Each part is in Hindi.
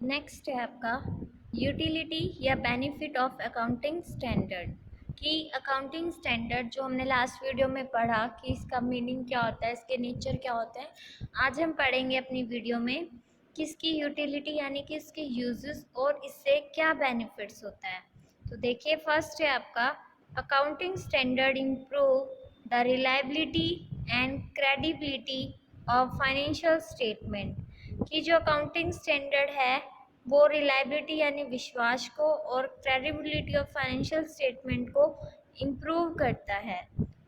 नेक्स्ट है आपका यूटिलिटी या बेनिफिट ऑफ अकाउंटिंग स्टैंडर्ड। कि अकाउंटिंग स्टैंडर्ड जो हमने लास्ट वीडियो में पढ़ा कि इसका मीनिंग क्या होता है, इसके नेचर क्या होते हैं, आज हम पढ़ेंगे अपनी वीडियो में कि इसकी यूटिलिटी यानी कि इसके यूजेस और इससे क्या बेनिफिट्स होता है। तो देखिए, फर्स्ट है आपका accounting standard improve the reliability and credibility of financial statement. कि जो अकाउंटिंग स्टैंडर्ड है वो रिलायबिलिटी यानी विश्वास को और क्रेडिबिलिटी ऑफ फाइनेंशियल स्टेटमेंट को इम्प्रूव करता है।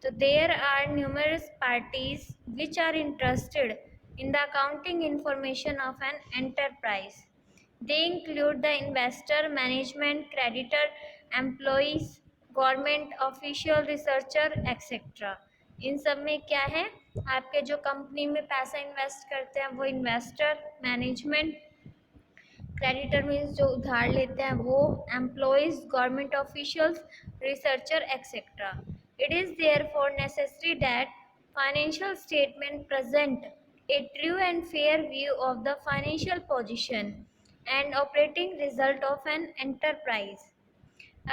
तो there are numerous parties which are interested in the accounting information of an enterprise. They include the investor, management, creditor, employees, government official, researcher, etc. इन सब में क्या है, आपके जो कंपनी में पैसा इन्वेस्ट करते हैं वो इन्वेस्टर, मैनेजमेंट, क्रेडिटर मीन्स जो उधार लेते हैं वो, employees, government officials, researcher etcetera. It is therefore necessary that financial statement present a true and fair view of the financial position and operating result of an enterprise.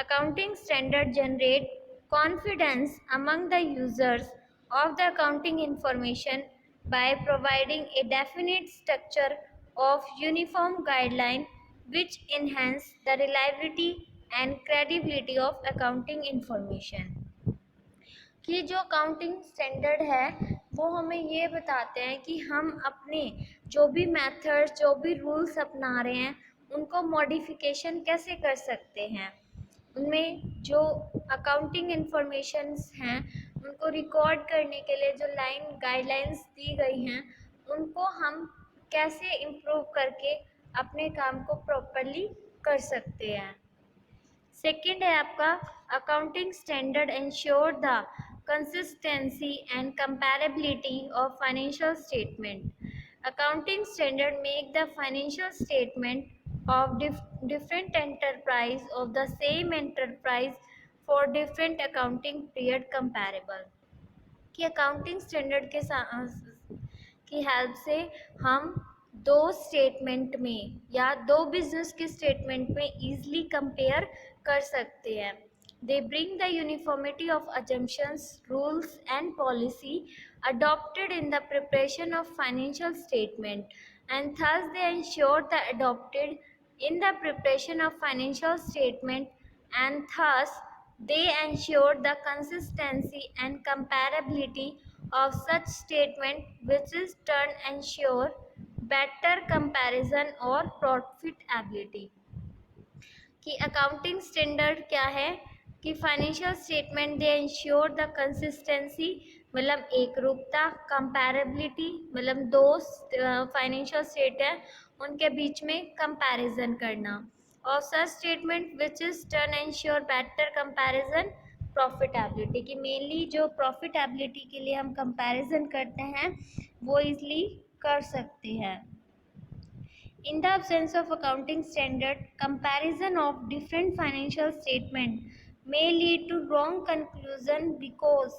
Accounting standards generate confidence among the users of the accounting information by providing a definite structure of uniform guideline which enhance the reliability and credibility of accounting information. कि जो अकाउंटिंग स्टैंडर्ड है वो हमें ये बताते हैं कि हम अपने जो भी मेथड, जो भी रूल्स अपना रहे हैं उनको मॉडिफिकेशन कैसे कर सकते हैं। उनमें जो अकाउंटिंग इंफॉर्मेशंस हैं उनको रिकॉर्ड करने के लिए जो गाइडलाइंस दी गई हैं उनको हम कैसे इम्प्रूव करके अपने काम को प्रॉपरली कर सकते हैं। सेकेंड है आपका accounting standard ensure the consistency and comparability of financial statement. Accounting standard make the financial statement of different enterprise of the same enterprise for different accounting period comparable. कि अकाउंटिंग स्टैंडर्ड की हेल्प से हम दो स्टेटमेंट में या दो बिजनेस के स्टेटमेंट में ईजिली कंपेयर कर सकते हैं। They bring the uniformity of assumptions, rules and policy adopted in the preparation of financial statement, and thus they ensure the adopted in the preparation of financial statement, and thus they ensure the consistency and comparability of such statement, which is turn ensure better comparison or profitability. कि अकाउंटिंग स्टैंडर्ड क्या है कि financial statement they ensure the consistency मतलब एक रूपता, कंपैरेबिलिटी मतलब दो फाइनेंशियल स्टेट है उनके बीच में कंपैरिजन करना, और such statement which is turn ensure better comparison profitability कि मेनली जो प्रॉफिटेबिलिटी के लिए हम कंपैरिजन करते हैं वो इजली कर सकते हैं। In the absence of accounting standard, comparison of different financial statements may lead to wrong conclusion because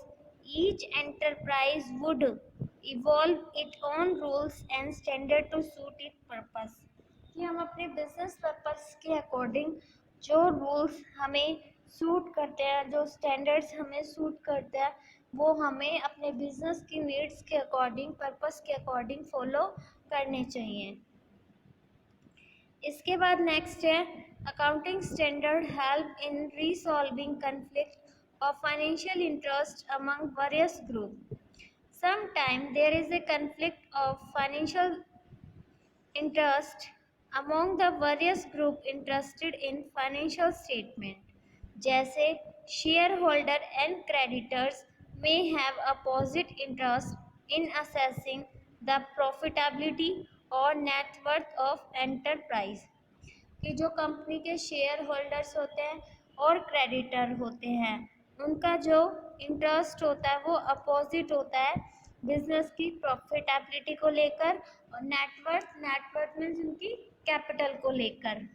each enterprise would evolve its own rules and standard to suit its purpose. कि हम अपने बिजनेस पर्पस के अकॉर्डिंग जो रूल्स हमें सूट करते हैं, जो स्टैंडर्ड्स हमें सूट करते हैं वो हमें अपने बिजनेस की नीड्स के अकॉर्डिंग, पर्पस के अकॉर्डिंग फॉलो करने चाहिए। इसके बाद नेक्स्ट है accounting standard help in resolving conflict of financial interest among various group. Sometime there is a conflict of financial interest among the various group interested in financial statement, जैसे share holder and creditors may have opposite interest in assessing the profitability और नेट वर्थ ऑफ एंटरप्राइज। कि जो कंपनी के शेयर होल्डर्स होते हैं और क्रेडिटर होते हैं उनका जो इंटरेस्ट होता है वो अपोजिट होता है बिजनेस की प्रॉफिटेबिलिटी को लेकर, और नेटवर्थ मीन्स उनकी कैपिटल को लेकर।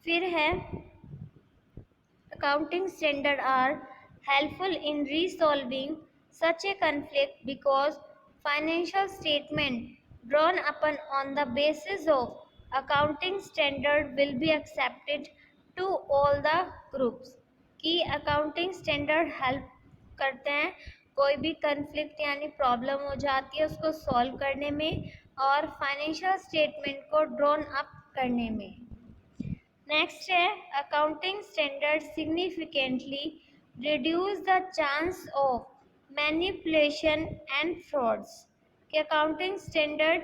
फिर है accounting standards are helpful in resolving such a conflict because financial statement drawn upon on the basis of accounting standard will be accepted to all the groups कि accounting standard help करते हैं कोई भी conflict यानी प्रॉब्लम हो जाती है उसको सॉल्व करने में और फाइनेंशियल स्टेटमेंट को ड्रॉन अप करने में। नेक्स्ट है accounting standard significantly reduce the chance of manipulation and frauds कि अकाउंटिंग स्टैंडर्ड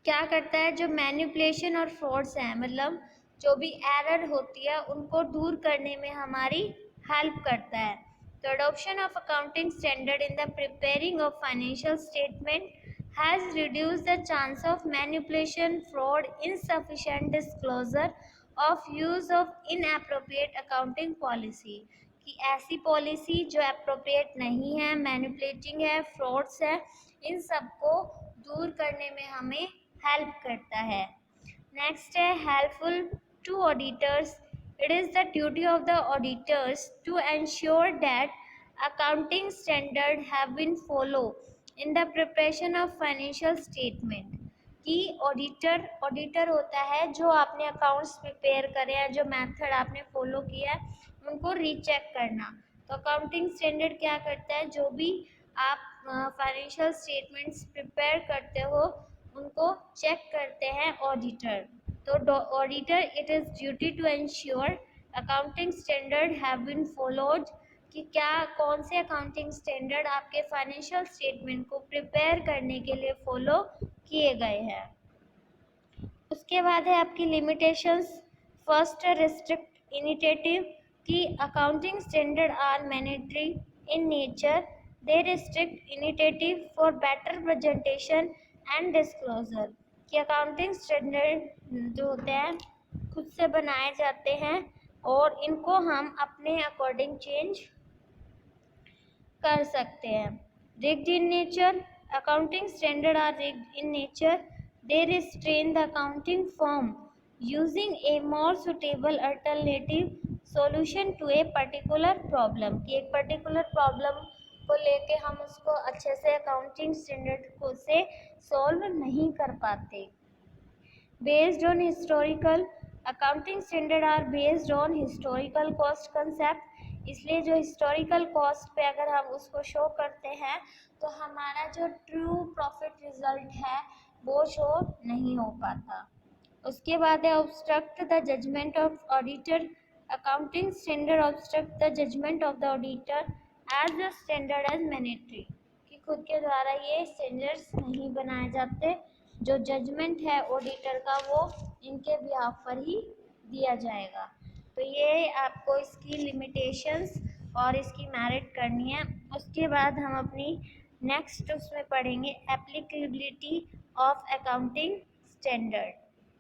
क्या करता है, जो मैनिपुलेशन और फ्रॉड्स हैं मतलब जो भी एरर होती है उनको दूर करने में हमारी हेल्प करता है। तो adoption of accounting standard in the preparing of financial statement has reduced the chance of manipulation, fraud, insufficient disclosure of use of inappropriate accounting policy कि ऐसी पॉलिसी जो अप्रोप्रिएट नहीं है, मैनिपुलेटिंग है, फ्रॉड्स है, इन सबको दूर करने में हमें हेल्प करता है। नेक्स्ट है helpful to auditors. It is the duty of the auditors to ensure that accounting standard have been followed in the preparation of financial statement कि ऑडिटर होता है जो आपने अकाउंट्स प्रिपेयर करे हैं, जो मेथड आपने फॉलो किया है उनको रीचेक करना। तो अकाउंटिंग स्टैंडर्ड क्या करता है, जो भी आप फाइनेंशियल स्टेटमेंट्स प्रिपेयर करते हो उनको चेक करते हैं ऑडिटर। तो auditor it is duty to ensure accounting standard have been followed कि क्या कौन से अकाउंटिंग स्टैंडर्ड आपके फाइनेंशियल स्टेटमेंट को प्रिपेयर करने के लिए फॉलो किए गए हैं। उसके बाद है आपकी लिमिटेशंस। फर्स्ट रिस्ट्रिक्ट इनिशिएटिव कि accounting standard are mandatory in nature, they restrict initiative for better presentation and disclosure कि अकाउंटिंग स्टैंडर्ड जो होते हैं खुद से बनाए जाते हैं और इनको हम अपने अकॉर्डिंग चेंज कर सकते हैं। Rigid in nature, accounting standard are rigid in nature, they restrain the accounting firm using a more suitable alternative solution to a particular problem कि एक पर्टिकुलर प्रॉब्लम को लेके हम उसको अच्छे से अकाउंटिंग स्टैंडर्ड को से सॉल्व नहीं कर पाते। Based on historical, accounting standard are based on historical cost concept, इसलिए जो हिस्टोरिकल कॉस्ट पे अगर हम उसको शो करते हैं तो हमारा जो ट्रू प्रॉफिट रिजल्ट है वो शो नहीं हो पाता। उसके बाद है obstruct the judgement of auditor, accounting standard obstruct the judgement of the auditor as the standard as mandatory कि खुद के द्वारा ये स्टैंडर्ड्स नहीं बनाए जाते, जो जजमेंट है ऑडिटर का वो इनके बिहाफ पर ही दिया जाएगा। तो ये आपको इसकी लिमिटेशंस और इसकी मेरिट करनी है। उसके बाद हम अपनी नेक्स्ट उसमें पढ़ेंगे एप्लीकेबिलिटी ऑफ अकाउंटिंग स्टैंडर्ड।